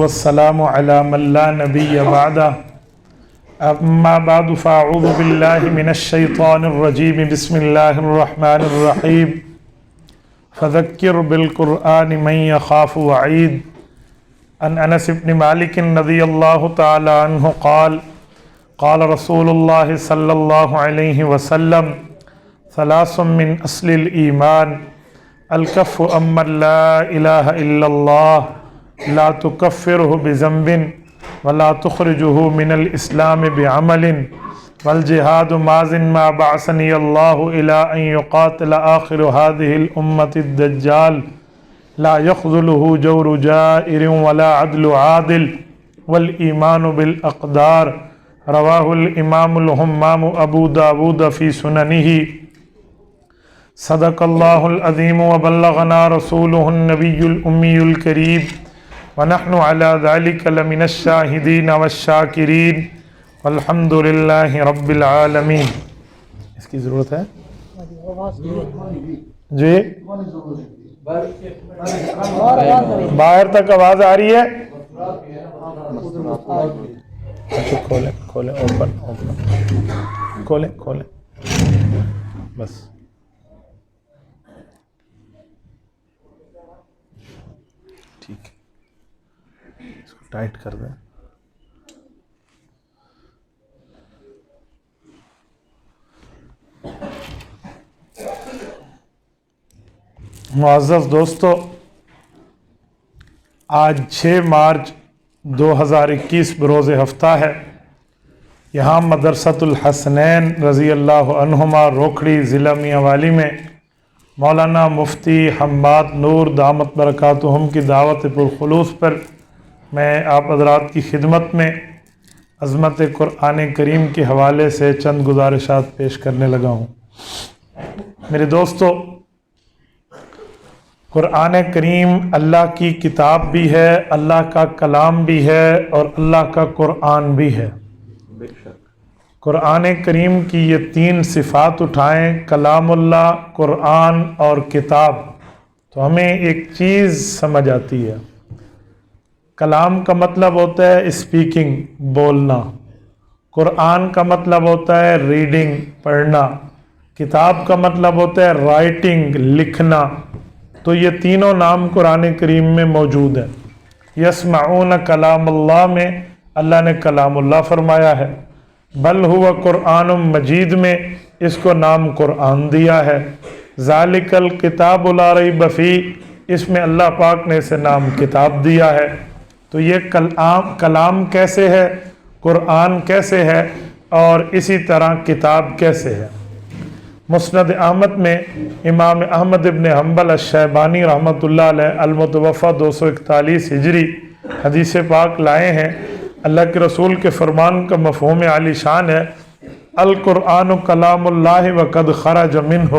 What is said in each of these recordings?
والسلام على من لا نبي بعده اما بعد فاعوذ بالله من الشيطان الرجيم بسم الله الرحمن الرحيم فذكر بالقرآن من يخاف وعيد عن انس بن مالك رضي الله تعالى عنه قال قال رسول الله صلى الله عليه وسلم ثلاث من اصل الايمان الكف عمن لا اله الا الله لا تكفره بذنب ولا تخرجه من الإسلام بعمل والجهاد ماض ما بعثني الله إلى أن يقاتل آخر هذه الأمة الدجال لا يخذله جور جائر ولا عدل عادل والإيمان بالأقدار رواه الإمام الهمام أبو داود في سننه صدق الله العظيم وبلغنا رسوله النبي الأمي الكريم ونحن على ذلك لمن الشاہدین والشاکرین والحمد للہ رب العالمین۔ اس کی ضرورت ہے جی باہر تک آواز آ رہی ہے؟ اچھا کھولیں کھولیں اوپن کھولیں کھولیں بس ٹھیک ہے، ٹائٹ کر دیں۔ معزز دوستو، آج 6 مارچ 2021 بروز ہفتہ ہے۔ یہاں مدرسۃ الحسنین رضی اللہ عنہما روکھڑی ضلع میاں والی میں مولانا مفتی حماد نور دامت برکاتہم کی دعوت پرخلوص پر میں آپ حضرات کی خدمت میں عظمت قرآن کریم کے حوالے سے چند گزارشات پیش کرنے لگا ہوں۔ میرے دوستو، قرآن کریم اللہ کی کتاب بھی ہے، اللہ کا کلام بھی ہے اور اللہ کا قرآن بھی ہے۔ قرآن کریم کی یہ 3 صفات اٹھائیں، کلام اللہ، قرآن اور کتاب، تو ہمیں ایک چیز سمجھ آتی ہے۔ کلام کا مطلب ہوتا ہے اسپیکنگ، بولنا۔ قرآن کا مطلب ہوتا ہے ریڈنگ، پڑھنا۔ کتاب کا مطلب ہوتا ہے رائٹنگ، لکھنا۔ تو یہ تینوں نام قرآن کریم میں موجود ہیں۔ یسمعون کلام اللہ میں اللہ نے کلام اللہ فرمایا ہے، بل ہوا قرآن مجید میں اس کو نام قرآن دیا ہے۔ ذالک الکتاب لا ریب فیہ، اس میں اللہ پاک نے اسے نام کتاب دیا ہے۔ تو یہ کلام کیسے ہے، قرآن کیسے ہے اور اسی طرح کتاب کیسے ہے۔ مسند احمد میں امام احمد ابن حنبل الشیبانی رحمۃ اللہ علیہ المتوفی 241 ہجری حدیث پاک لائے ہیں۔ اللہ کے رسول کے فرمان کا مفہوم عالی شان ہے، القرآن کلام اللہ وقد خرج منہ،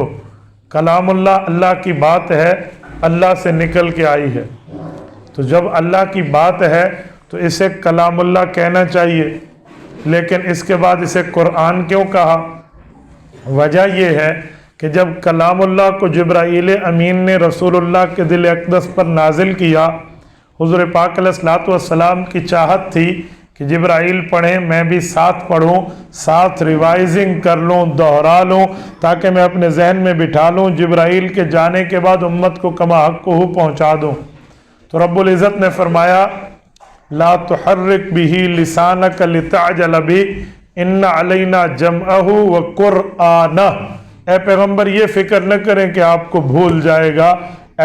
کلام اللہ اللہ کی بات ہے، اللہ سے نکل کے آئی ہے۔ تو جب اللہ کی بات ہے تو اسے کلام اللہ کہنا چاہیے، لیکن اس کے بعد اسے قرآن کیوں کہا؟ وجہ یہ ہے کہ جب کلام اللہ کو جبرائیل امین نے رسول اللہ کے دل اقدس پر نازل کیا، حضور پاک علیہ الصلوۃ والسلام کی چاہت تھی کہ جبرائیل پڑھیں، میں بھی ساتھ پڑھوں، ساتھ ریوائزنگ کر لوں، دہرا لوں، تاکہ میں اپنے ذہن میں بٹھا لوں، جبرائیل کے جانے کے بعد امت کو کما حقہ پہنچا دوں۔ تو رب العزت نے فرمایا لا تحرک بہ لسانک لتعجل بہ ان علینا جمعہ وقرآنہ، اے پیغمبر یہ فکر نہ کریں کہ آپ کو بھول جائے گا،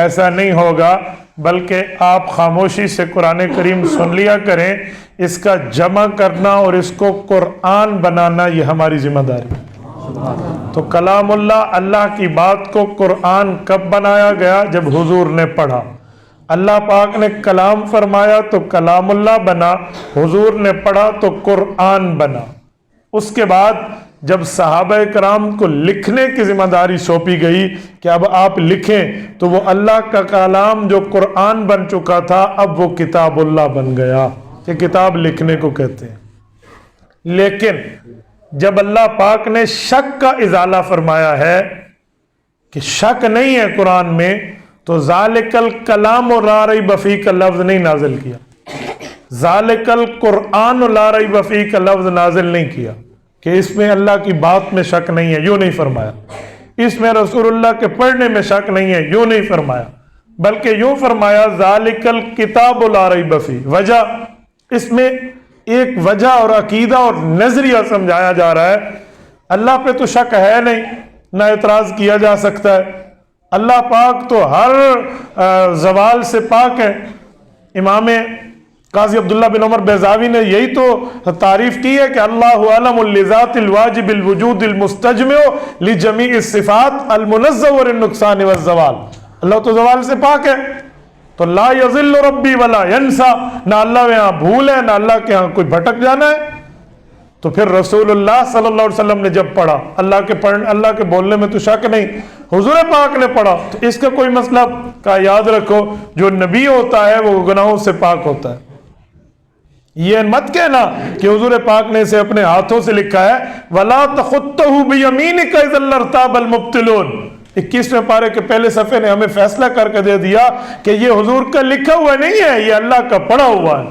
ایسا نہیں ہوگا، بلکہ آپ خاموشی سے قرآن کریم سن لیا کریں، اس کا جمع کرنا اور اس کو قرآن بنانا یہ ہماری ذمہ داری ہے۔ تو کلام اللہ، اللہ کی بات کو قرآن کب بنایا گیا؟ جب حضور نے پڑھا۔ اللہ پاک نے کلام فرمایا تو کلام اللہ بنا، حضور نے پڑھا تو قرآن بنا۔ اس کے بعد جب صحابہ کرام کو لکھنے کی ذمہ داری سونپی گئی کہ اب آپ لکھیں، تو وہ اللہ کا کلام جو قرآن بن چکا تھا اب وہ کتاب اللہ بن گیا، کہ کتاب لکھنے کو کہتے ہیں۔ لیکن جب اللہ پاک نے شک کا ازالہ فرمایا ہے کہ شک نہیں ہے قرآن میں، تو ذالک الکلام لا ریب فیہ کا لفظ نہیں نازل کیا۔ ذالک القرآن لا ریب فیہ کا لفظ نازل نہیں کیا کہ اس میں اللہ کی بات میں شک نہیں ہے، یوں نہیں فرمایا. اس میں رسول اللہ کے پڑھنے میں شک نہیں ہے، یوں نہیں فرمایا، بلکہ یوں فرمایا ذالک الکتاب لا ریب فیہ. وجہ، اس میں ایک وجہ اور عقیدہ اور نظریہ سمجھایا جا رہا ہے. اللہ پہ تو شک ہے نہیں، نہ اعتراض کیا جا سکتا ہے. اللہ پاک تو ہر زوال سے پاک ہے. امام قاضی عبداللہ بن عمر بیضاوی نے یہی تو تعریف کی ہے کہ اللہ اعلم لذات الواجب الوجود المستجمع لجمیع الصفات المنزہ عن النقصان والزوال. اللہ تو زوال سے پاک ہے، تو لا یضل ربی ولا ینسا، نہ اللہ کے ہاں بھول ہے، نہ اللہ کے ہاں کوئی بھٹک جانا ہے. تو پھر رسول اللہ صلی اللہ علیہ وسلم نے جب پڑھا، اللہ کے بولنے میں تو شک نہیں، حضور پاک نے پڑھا، تو اس کا کوئی مسئلہ کا یاد رکھو، جو نبی ہوتا ہے وہ گناہوں سے پاک ہوتا ہے. یہ مت کہنا کہ حضور پاک نے اسے اپنے ہاتھوں سے لکھا ہے. وَلَا تَخُطَّهُ بِيَمِينِكَ إِذًا لَارْتَابَ الْمُبْطِلُونَ. 21ویں پارے کے پہلے صفحے نے ہمیں فیصلہ کر کے دے دیا کہ یہ حضور کا لکھا ہوا نہیں ہے، یہ اللہ کا پڑھا ہوا ہے.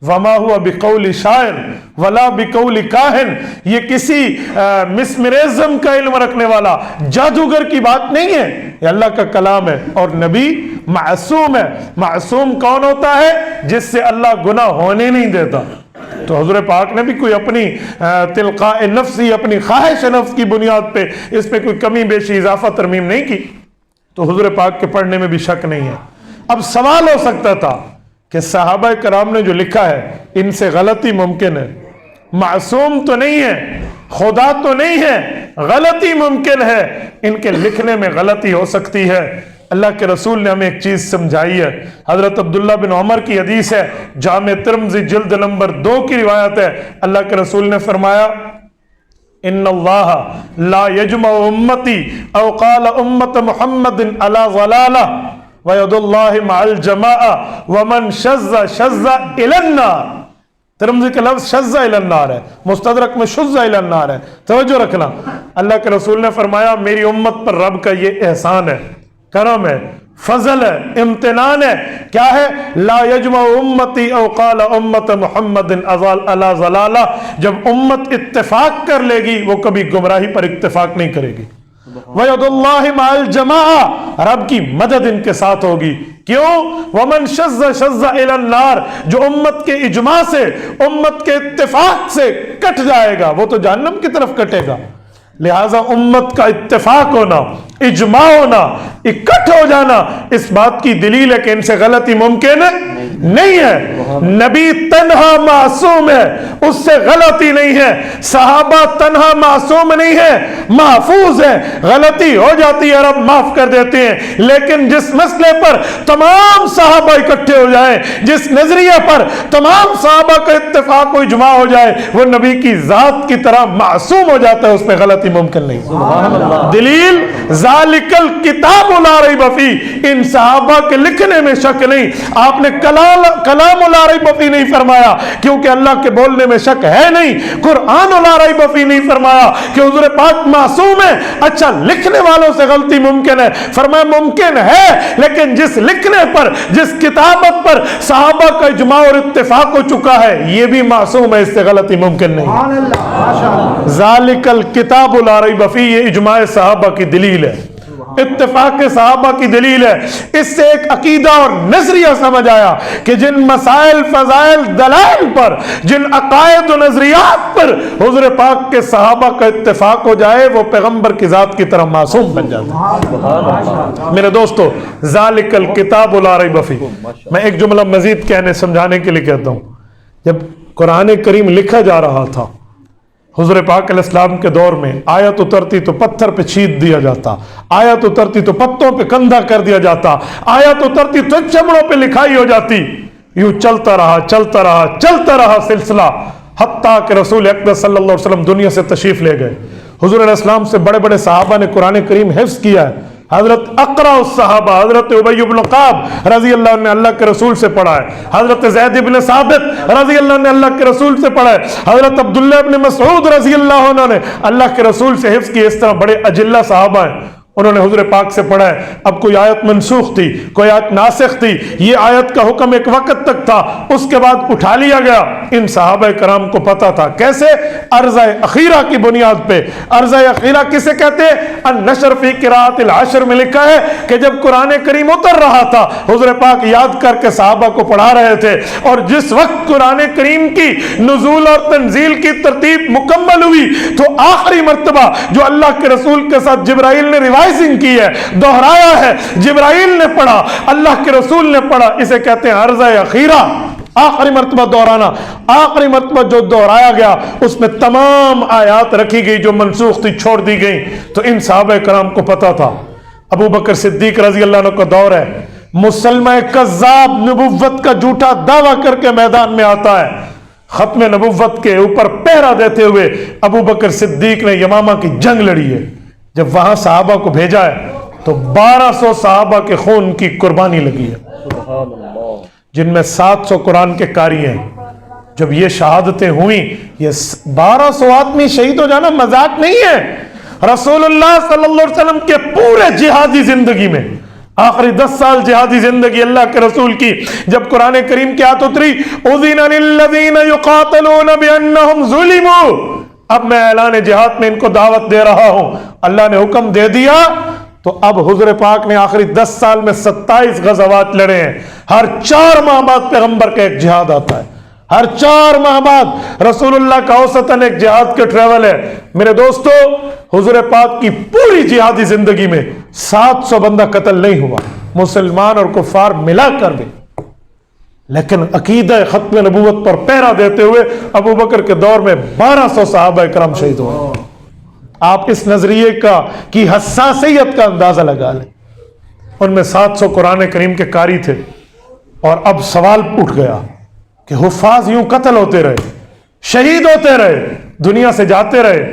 وَمَا هُوَ بِقَوْلِ شَاعِرٍ وَلَا بِقَوْلِ كَاهِنٍ. یہ کسی مسمرزم کا علم رکھنے والا جادوگر کی بات نہیں ہے، یہ اللہ کا کلام ہے. اور نبی معصوم ہے. معصوم کون ہوتا ہے؟ جس سے اللہ گناہ ہونے نہیں دیتا. تو حضور پاک نے بھی کوئی اپنی تلقاء نفسی، اپنی خواہش نفس کی بنیاد پہ اس پہ کوئی کمی بیشی اضافہ ترمیم نہیں کی. تو حضور پاک کے پڑھنے میں بھی شک نہیں ہے. اب سوال ہو سکتا تھا کہ صحابہ کرام نے جو لکھا ہے ان سے غلطی ممکن ہے، معصوم تو نہیں ہے، خدا تو نہیں ہے، غلطی ممکن ہے، ان کے لکھنے میں غلطی ہو سکتی ہے. اللہ کے رسول نے ہمیں ایک چیز سمجھائی ہے. حضرت عبداللہ بن عمر کی حدیث ہے، جامع ترمذی جلد نمبر 2 کی روایت ہے. اللہ کے رسول نے فرمایا ان اللہ لا یجمع امتی او قال امت محمد علی ضلالہ وَيَدُ اللَّهِ مَعَ الْجَمَاعَ وَمَنْ شَزَّ شَزَّ إِلَى النَّارِ. ترمذی کا لفظ شَزَّ إِلَى النَّارِ ہے، مستدرک میں شُزَّ إِلَى النَّارِ ہے. توجہ رکھنا، اللہ کے رسول نے فرمایا میری امت پر رب کا یہ احسان ہے، کرم ہے، فضل ہے، امتنان ہے. کیا ہے؟ لا یجمع امتی او قال امت محمد علی ضلالہ. جب امت اتفاق کر لے گی وہ کبھی گمراہی پر اتفاق نہیں کرے گی. وَيَدُ اللَّهِ مَعَ الْجَمَاعَ. رب کی مدد ان کے ساتھ ہوگی. کیوں؟ وَمَنْ شَزَّ شَزَّ إِلَى النَّارِ. جو امت کے اجماع سے، امت کے اتفاق سے کٹ جائے گا وہ تو جہنم کی طرف کٹے گا. لہٰذا امت کا اتفاق ہونا، اجماع ہونا، اکٹھ ہو جانا اس بات کی دلیل ہے کہ ان سے غلطی ممکن نہیں ہے. نبی تنہا معصوم ہے، اس سے غلطی نہیں ہے. صحابہ تنہا معصوم نہیں ہے، محفوظ ہے. غلطی ہو جاتی ہے رب معاف کر دیتے ہیں. لیکن جس مسئلے پر تمام صحابہ اکٹھے ہو جائیں، جس نظریے پر تمام صحابہ کا اتفاق و اجماع ہو جائے، وہ نبی کی ذات کی طرح معصوم ہو جاتا ہے، اس پہ غلطی ممکن نہیں. دلیل ذالک الکتاب لا ریب فیہ. ان صحابہ کے لکھنے میں شک نہیں. آپ نے کلام لا ریب فیہ نہیں فرمایا کیونکہ اللہ کے بولنے میں شک ہے نہیں. قرآن لا ریب فیہ نہیں فرمایا کہ حضور پاک معصوم ہے. اچھا لکھنے والوں سے غلطی ممکن ہے، فرمایا ممکن ہے، لیکن جس لکھنے پر، جس کتابت پر صحابہ کا اجماع اور اتفاق ہو چکا ہے یہ بھی معصوم ہے، اس سے غلطی ممکن نہیں. ذالک الکتاب لا ریب فیہ. یہ اجماع صحابہ کی دلیل ہے، اتفاق صحابہ کی دلیل ہے. اس سے ایک عقیدہ اور نظریہ سمجھ آیا کہ جن مسائل، فضائل، دلائل پر، جن عقائد و نظریات پر حضور پاک کے صحابہ کا اتفاق ہو جائے وہ پیغمبر کی ذات کی طرح معصوم بن جاتا ہے. میرے دوستو، ذالک الکتاب لا ریب فیہ. میں ایک جملہ مزید کہنے سمجھانے کے لیے کہتا ہوں. جب قرآن کریم لکھا جا رہا تھا حضور پاک علیہ السلام کے دور میں، آیت اترتی تو پتھر پہ چھید دیا جاتا، آیت اترتی تو پتوں پہ کندھا کر دیا جاتا، آیت اترتی تو چمڑوں پہ لکھائی ہو جاتی. یوں چلتا رہا سلسلہ، حتیٰ کہ رسول اکرم صلی اللہ علیہ وسلم دنیا سے تشریف لے گئے. حضور علیہ السلام سے بڑے بڑے صحابہ نے قرآن کریم حفظ کیا ہے. حضرت اقرا الصحابہ، حضرت ابی بن کعب رضی اللہ عنہ نے اللہ کے رسول سے پڑھا ہے. حضرت زید بن ثابت رضی اللہ عنہ نے اللہ کے رسول سے پڑھا ہے. حضرت عبداللہ بن مسعود رضی اللہ عنہ نے اللہ کے رسول سے حفظ کی. اس طرح بڑے اجلہ صحابہ ہیں. انہوں نے حضور پاک سے پڑھا ہے، اب کوئی آیت منسوخ تھی، کوئی آیت ناسخ تھی، یہ آیت کا حکم ایک وقت تک تھا، اس کے بعد اٹھا لیا گیا۔ ان صحابہ کرام کو پتا تھا کیسے، عرضہ اخیرہ کی بنیاد پہ۔ عرضہ اخیرہ کسے کہتے ہیں؟ النشر فی قراءۃ العشر میں لکھا ہے کہ جب قرآن کریم اتر رہا تھا، حضور پاک یاد کر کے صحابہ کو پڑھا رہے تھے، اور جس وقت قرآن کریم کی نزول اور تنزیل کی ترتیب مکمل ہوئی تو آخری مرتبہ جو اللہ کے رسول کے ساتھ جبرائیل نے ریوائزنگ کی ہے، دہرایا ہے، جبرائیل نے پڑھا، اللہ کے رسول نے پڑھا، اسے کہتے ہیں عرضہ اخیرہ، آخری مرتبہ دہرانا۔ آخری مرتبہ جو دہرایا گیا اس میں تمام آیات رکھی گئی جو منسوخ تھی، چھوڑ دی گئی۔ تو ان صحابہ کرام کو پتا تھا۔ ابو بکر صدیق رضی اللہ عنہ کا دور ہے، مسلمہ کذاب نبوت کا جھوٹا دعویٰ کر کے میدان میں آتا ہے، ختم نبوت کے اوپر پہرا دیتے ہوئے ابو بکر صدیق نے یمامہ کی جنگ لڑی ہے۔ جب وہاں صحابہ کو بھیجا ہے تو 1200 صحابہ کے خون کی قربانی لگی ہے، جن میں 700 قرآن کے قاری ہیں۔ جب یہ شہادتیں ہوئیں، یہ 1200 آدمی شہید ہو جانا مذاق نہیں ہے۔ رسول اللہ صلی اللہ علیہ وسلم کے پورے جہادی زندگی میں آخری 10 سال جہادی زندگی اللہ کے رسول کی، جب قرآن کریم کی آیت اتری اذن للذین یقاتلون بانہم ظلموا، اب میں اعلان جہاد میں ان کو دعوت دے رہا ہوں، اللہ نے حکم دے دیا۔ تو اب حضور پاک نے آخری 10 سال میں 27 غزوات لڑے ہیں۔ ہر 4 ماہ بعد پیغمبر کا ایک جہاد آتا ہے، ہر 4 ماہ بعد رسول اللہ کا اوسطاً ایک جہاد کے ٹریول ہے۔ میرے دوستو، حضور پاک کی پوری جہادی زندگی میں 700 بندہ قتل نہیں ہوا، مسلمان اور کفار ملا کر بھی، لیکن عقیدہ ختم نبوت پر پہرا دیتے ہوئے ابو بکر کے دور میں 1200 صحابہ کرام شہید ہوئے۔ آپ اس نظریے کی حساسیت کا اندازہ لگا لیں۔ ان میں 700 قرآن کریم کے قاری تھے، اور اب سوال اٹھ گیا کہ حفاظ یوں قتل ہوتے رہے، شہید ہوتے رہے، دنیا سے جاتے رہے،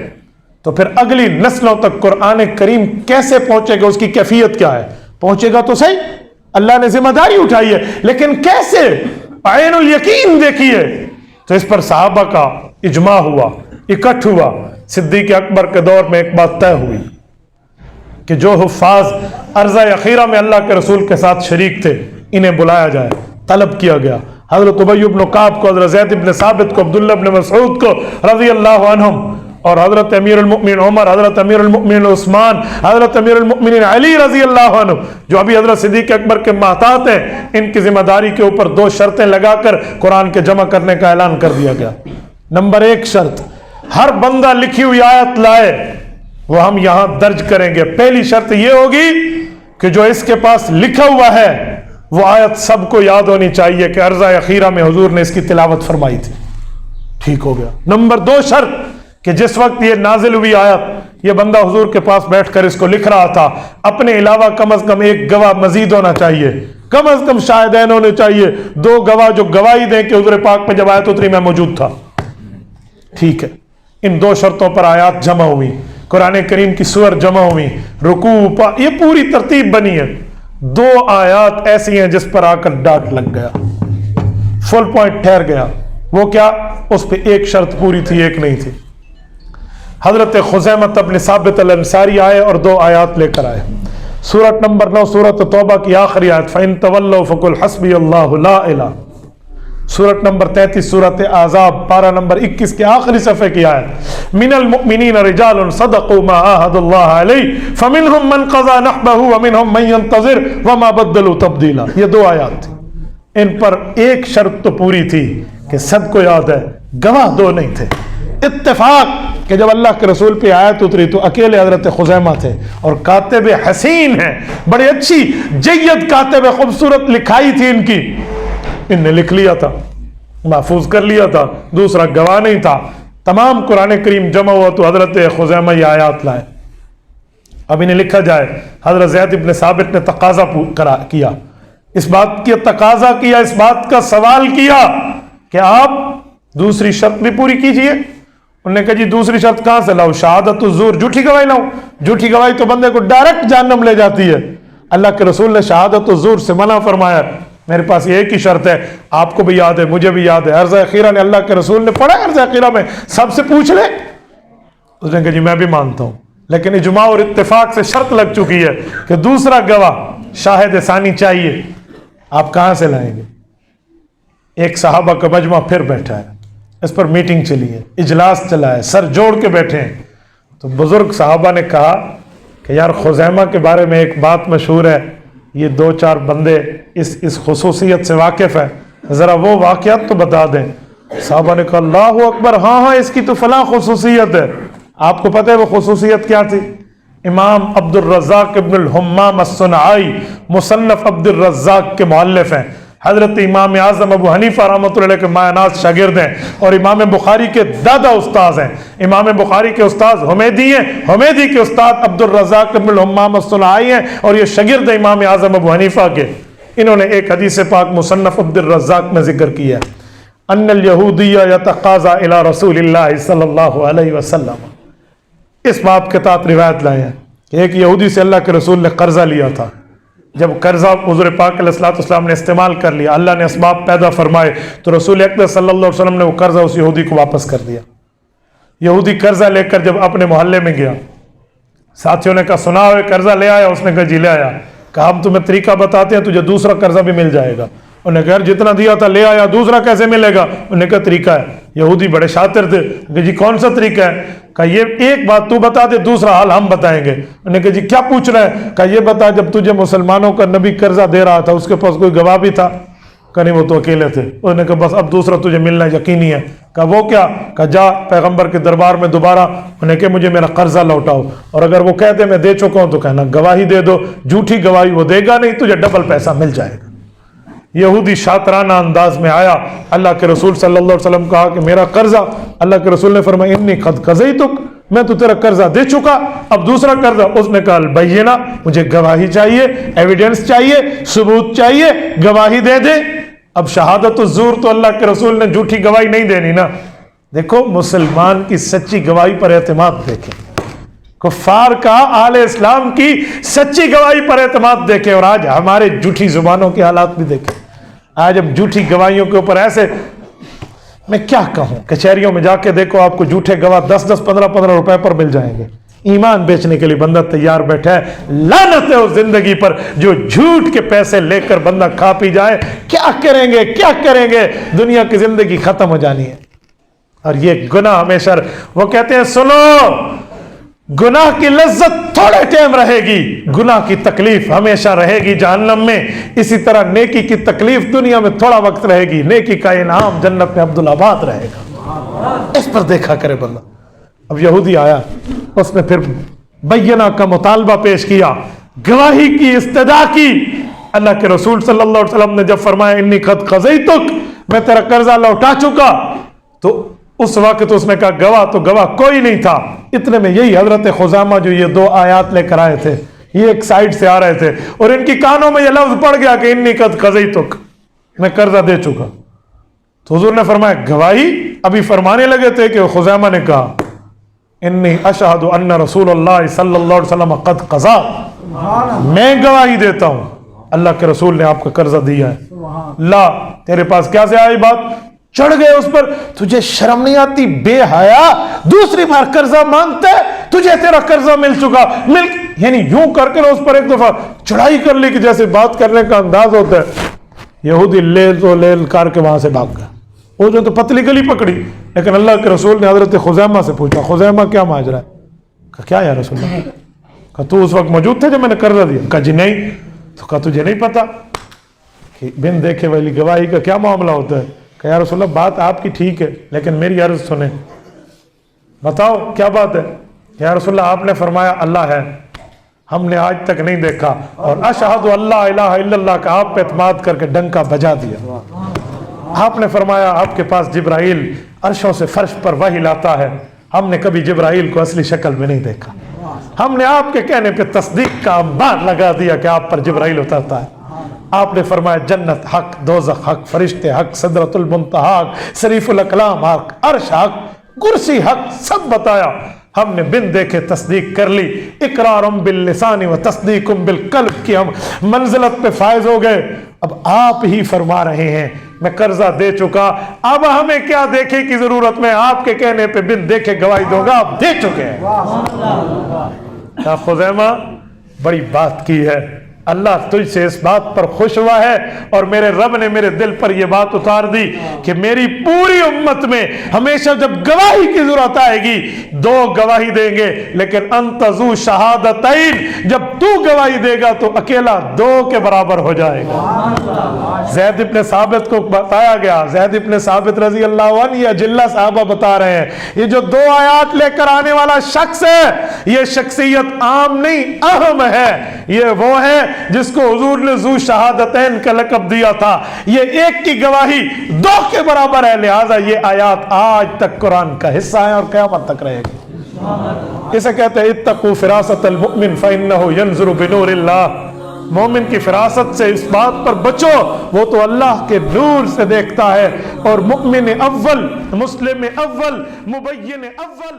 تو پھر اگلی نسلوں تک قرآن کریم کیسے پہنچے گا؟ اس کی کیفیت کیا ہے؟ پہنچے گا تو صحیح، اللہ نے ذمہ داری اٹھائی ہے، لیکن کیسے؟ عین الیقین دیکھیے۔ تو اس پر صحابہ کا اجماع ہوا، اکٹھ ہوا۔ صدیق اکبر کے دور میں ایک بات طے ہوئی کہ جو حفاظ عرضہ اخیرہ میں اللہ کے رسول کے ساتھ شریک تھے، انہیں بلایا جائے۔ طلب کیا گیا حضرت ابی بن کعب کو، حضرت زید بن ثابت کو، عبداللہ بن مسعود کو رضی اللہ عنہم، اور حضرت امیر المؤمنین عمر، حضرت امیر المؤمنین عثمان، حضرت امیر المؤمنین علی رضی اللہ عنہ، جو ابھی حضرت صدیق اکبر کے محتاط ہیں، ان کی ذمہ داری کے اوپر 2 شرطیں لگا کر قرآن کے جمع کرنے کا اعلان کر دیا گیا۔ نمبر 1 شرط، ہر بندہ لکھی ہوئی آیت لائے، وہ ہم یہاں درج کریں گے۔ پہلی شرط یہ ہوگی کہ جو اس کے پاس لکھا ہوا ہے وہ آیت سب کو یاد ہونی چاہیے کہ عرضہ اخیرہ میں حضور نے اس کی تلاوت فرمائی تھی۔ ٹھیک ہو گیا۔ نمبر 2 شرط کہ جس وقت یہ نازل ہوئی آیت، یہ بندہ حضور کے پاس بیٹھ کر اس کو لکھ رہا تھا، اپنے علاوہ کم از کم 1 گواہ مزید ہونا چاہیے، کم از کم شاہدین ہونے چاہیے، 2 گواہ جو گواہی دیں کہ حضور پاک پہ جب آیت اتری میں موجود تھا۔ ٹھیک ہے، ان 2 شرطوں پر آیات جمع ہوئی، قرآن کریم کی سور جمع ہوئی، رکوع، یہ پوری ترتیب بنی ہے۔ 2 آیات ایسی ہیں جس پر آ کر ڈاٹ لگ گیا، فل پوائنٹ ٹھہر گیا۔ وہ کیا؟ اس پہ 1 شرط پوری تھی، 1 نہیں تھی۔ حضرت خزیمہ بن ثابت الانصاری آئے اور 2 آیات لے کر آئے۔ سورت نمبر 9 سورت توبہ کی آخری آیت، فَإِن تَوَلَّوْا فَقُلْ حَسْبِيَ اللَّهُ لَا إِلَهَ۔ سورت نمبر 33 سورت احزاب پارہ نمبر 21 کے آخری صفحے کی آیت، من المؤمنین رجال صدقوا ما عاهدوا الله علیہ فمنهم من قضى نحبه ومنهم من ينتظر وما بدلوا تبدیلا۔ یہ 2 آیات تھی، ان پر 1 شرط تو پوری تھی کہ سب کو یاد ہے، گواہ 2 نہیں تھے۔ اتفاق کہ جب اللہ کے رسول پہ آیت اتری تو اکیلے حضرت خزیمہ تھے، اور کاتب حسین ہیں، بڑی اچھی جید کاتب، خوبصورت لکھائی تھی ان کی، ان نے لکھ لیا تھا، محفوظ کر لیا تھا، دوسرا گواہ نہیں تھا۔ تمام قرآن کریم جمع ہوا تو حضرت خزیمہ یہ آیات لائے۔ اب انہیں لکھا جائے۔ حضرت زید بن ثابت نے تقاضا کیا، اس بات کی تقاضا کیا، اس بات کا سوال کیا کہ آپ دوسری شرط بھی پوری کیجئے۔ انہوں نے کہا جی دوسری شرط کہاں سے لاؤ؟ شہادت الزور، جھوٹی گواہی لاؤ۔ جھوٹی گواہی تو بندے کو ڈائریکٹ جہنم لے جاتی ہے۔ اللہ کے رسول نے شہادت الزور سے منع فرمایا۔ میرے پاس یہ 1 ہی شرط ہے، آپ کو بھی یاد ہے، مجھے بھی یاد ہے، عرضہ اخیرہ نے اللہ کے رسول نے پڑھا، عرضہ اخیرہ میں سب سے پوچھ لے۔ اس نے کہا جی میں بھی مانتا ہوں، لیکن اجماع اور اتفاق سے شرط لگ چکی ہے کہ دوسرا گواہ شاہد ثانی چاہیے. آپ کہاں سے لائیں گے؟ ایک صحابہ کا مجمع پھر بیٹھا ہے, اس پر میٹنگ چلی ہے, اجلاس چلا ہے, سر جوڑ کے بیٹھے ہیں. تو بزرگ صحابہ نے کہا کہ یار خزیمہ کے بارے میں ایک بات مشہور ہے, یہ 2-4 بندے اس خصوصیت سے واقف ہے, ذرا وہ واقعات تو بتا دیں. صحابہ نے کہا اللہ اکبر, ہاں اس کی تو فلاں خصوصیت ہے. آپ کو پتہ ہے وہ خصوصیت کیا تھی؟ امام عبد الرزاق ابن الحمام الصنعائی مصنف عبد الرزاق کے مؤلف ہیں. حضرت امام اعظم ابو حنیفہ رحمۃ اللہ علیہ کے مایہ ناز شاگرد ہیں اور امام بخاری کے دادا استاذ ہیں. امام بخاری کے استاذ حمیدی ہیں, حمیدی کے استاد عبد الرزاق ابن الحمام الصنعائی ہیں, اور یہ شاگرد ہیں امام اعظم ابو حنیفہ کے. انہوں نے ایک حدیث پاک مصنف عبد الرزاق میں ذکر کیا ان الیہودی یتقاضی الی رسول اللہ صلی اللہ علیہ وسلم. اس بات کے تحت روایت لائے ہیں کہ ایک یہودی سے اللہ کے رسول نے قرضہ لیا تھا. جب قرضہ حضور پاک علیہ السلام نے استعمال کر لیا, اللہ نے اسباب پیدا فرمائے, تو رسول اکرم صلی اللہ علیہ وسلم نے وہ قرضہ اس یہودی کو واپس کر دیا. یہودی قرضہ لے کر جب اپنے محلے میں گیا, ساتھیوں نے کہا سنا ہوئے قرضہ لے آیا؟ اس نے کہا جی لے آیا. کہا ہم تمہیں طریقہ بتاتے ہیں, تجھے دوسرا قرضہ بھی مل جائے گا. انہوں نے کہا جتنا دیا تھا لے آیا, دوسرا کیسے ملے گا؟ انہوں نے کہا طریقہ ہے. یہودی بڑے شاطر تھے کہ جی کون سا طریقہ ہے؟ کہا یہ ایک بات تو بتا دے, دوسرا حال ہم بتائیں گے. انہوں نے کہا جی کیا پوچھ رہے ہیں؟ کہا یہ بتا جب تجھے مسلمانوں کا نبی قرضہ دے رہا تھا اس کے پاس کوئی گواہ بھی تھا؟ کہا نہیں وہ تو اکیلے تھے. انہوں نے کہا بس اب دوسرا تجھے ملنا یقینی ہے. کہا وہ کیا؟ کہا جا پیغمبر کے دربار میں دوبارہ, انہوں نے کہا مجھے میرا قرضہ لوٹاؤ, اور اگر وہ کہتے میں دے چکا ہوں تو کہنا گواہی دے دو. جھوٹی گواہی وہ دے گا نہیں, تجھے ڈبل پیسہ مل جائے گا. یہودی شاطرانہ انداز میں آیا, اللہ کے رسول صلی اللہ علیہ وسلم کہا کہ میرا قرضہ. اللہ کے رسول نے فرمایا انی قد قضیتک, میں تو تیرا قرضہ دے چکا, اب دوسرا قرضہ. اس نے کہا البینہ, مجھے گواہی چاہیے, ایویڈنس چاہیے, ثبوت چاہیے, گواہی دے دے. اب شہادت الزور تو اللہ کے رسول نے جھوٹی گواہی نہیں دینی نا. دیکھو مسلمان کی سچی گواہی پر اعتماد دیکھیں, کفار کا اہل اسلام کی سچی گواہی پر اعتماد دیکھیں, اور آج ہمارے جھوٹی زبانوں کے حالات بھی دیکھیں. آج ہم جھوٹی گواہیوں کے اوپر ایسے, میں کیا کہوں, کچہریوں میں جا کے دیکھو آپ کو جھوٹے گواہ 10-10, 15-15 روپے پر مل جائیں گے. ایمان بیچنے کے لیے بندہ تیار بیٹھا ہے. لعنت ہے اس زندگی پر جو جھوٹ کے پیسے لے کر بندہ کھا پی جائے. کیا کریں گے, کیا کریں گے, دنیا کی زندگی ختم ہو جانی ہے. اور یہ گناہ ہمیشہ, وہ کہتے ہیں سنو, گناہ کی لذت تھوڑے ٹائم رہے گی, گناہ کی تکلیف ہمیشہ رہے گی جہنم میں. اسی طرح نیکی کی تکلیف دنیا میں تھوڑا وقت رہے گی, نیکی کا انعام جنت میں عبدالآباد رہے گا. اس پر دیکھا کرے بندہ. اب یہودی آیا, اس نے پھر بینہ کا مطالبہ پیش کیا, گواہی کی استدعا کی. اللہ کے رسول صلی اللہ علیہ وسلم نے جب فرمایا انی قد قضیتک, میں تیرا قرضہ لوٹا چکا, تو اس وقت اس نے کہا گواہ تو گواہ کوئی نہیں تھا. اتنے میں یہی حضرت خزامہ جو یہ 2 آیات لے کر آئے تھے, یہ ایک سائڈ سے آ رہے تھے, اور ان کی کانوں میں یہ لفظ پڑ گیا کہ انی قد قضیتک, میں قرضہ دے چکا. تو حضور نے فرمایا گواہی. ابھی فرمانے لگے تھے کہ خزامہ نے کہا انی اشہد ان رسول اللہ صلی اللہ علیہ وسلم قد قضا, میں گواہی دیتا ہوں اللہ کے رسول نے آپ کا قرضہ دیا ہے. لا, تیرے پاس کیا سے آئی بات؟ چڑھ گئے اس پر. تجھے شرم نہیں آتی بے حیا, دوسری بار قرضہ مانگتا ہے, تجھے تیرا قرضہ مل چکا, یعنی یوں کر کے اس پر ایک دفعہ چڑھائی کر لی کہ جیسے بات کرنے کا انداز ہوتا ہے. یہودی لیل کر کے وہاں سے بھاگ گیا. وہ جو تو پتلی گلی پکڑی, لیکن اللہ کے رسول نے حضرت خزیمہ سے پوچھا خزیمہ کیا ماجرا ہے؟ کہا کیا یا رسول اللہ؟ کہا تو اس وقت موجود تھے جب میں نے قرضہ دیا؟ کہا جی نہیں. تو کہا تجھے نہیں پتا کہ بن دیکھے والی گواہی کا کیا معاملہ ہوتا ہے؟ کہ یا رسول اللہ بات آپ کی ٹھیک ہے, لیکن میری عرض سنیں. بتاؤ کیا بات ہے؟ یا رسول اللہ آپ نے فرمایا اللہ ہے, ہم نے آج تک نہیں دیکھا, اور اشہد اللہ الہ الا اللہ کا آپ پہ اعتماد کر کے ڈنکا بجا دیا. آپ نے فرمایا آپ کے پاس جبرائیل عرشوں سے فرش پر وحی لاتا ہے, ہم نے کبھی جبرائیل کو اصلی شکل میں نہیں دیکھا. ہم نے آپ کے کہنے پہ تصدیق کا انبار لگا دیا کہ آپ پر جبرائیل اترتا ہے. آپ نے فرمایا جنت حق, دوزخ حق, فرشتے حق, سدرۃ المنتہا حق, شریف الاقلام حق, عرش حق, کرسی حق, سب بتایا. ہم نے بن دیکھے تصدیق کر لی. اقرارم باللسان و تصدیقم بالقلب کی ہم منزلت پہ فائز ہو گئے. اب آپ ہی فرما رہے ہیں میں قرضہ دے چکا, اب ہمیں کیا دیکھے کی ضرورت, میں آپ کے کہنے پہ بن دیکھے گواہی دوں گا, آپ دے چکے ہیں. کہا خزیمہ بڑی بات کی ہے، اللہ تجھ سے اس بات پر خوش ہوا ہے اور میرے رب نے میرے دل پر یہ بات اتار دی کہ میری پوری امت میں ہمیشہ جب گواہی کی ضرورت آئے گی 2 گواہی دیں گے، لیکن انت ذو شہادتین، جب تو گواہی دے گا تو اکیلا 2 کے برابر ہو جائے گا۔ زید ابن ثابت کو بتایا گیا، زید ابن ثابت رضی اللہ عنہ، یہ اجلہ صحابہ بتا رہے ہیں، یہ جو 2 آیات لے کر آنے والا شخص ہے یہ شخصیت عام نہیں اہم ہے، یہ وہ ہے جس کو حضور نے ذو شہادتین کا لقب دیا تھا۔ یہ ایک کی گواہی 2 کے برابر ہے، لہٰذا یہ آیات آج تک قرآن کا حصہ ہے اور قیامت تک رہے گی۔ اسے کہتے ہیں اتقوا فراست المؤمن فإنه ينظر بنور اللہ، مومن کی فراست سے اس بات پر بچو، وہ تو اللہ کے نور سے دیکھتا ہے، اور مؤمن اول، مسلم اول، مبین اول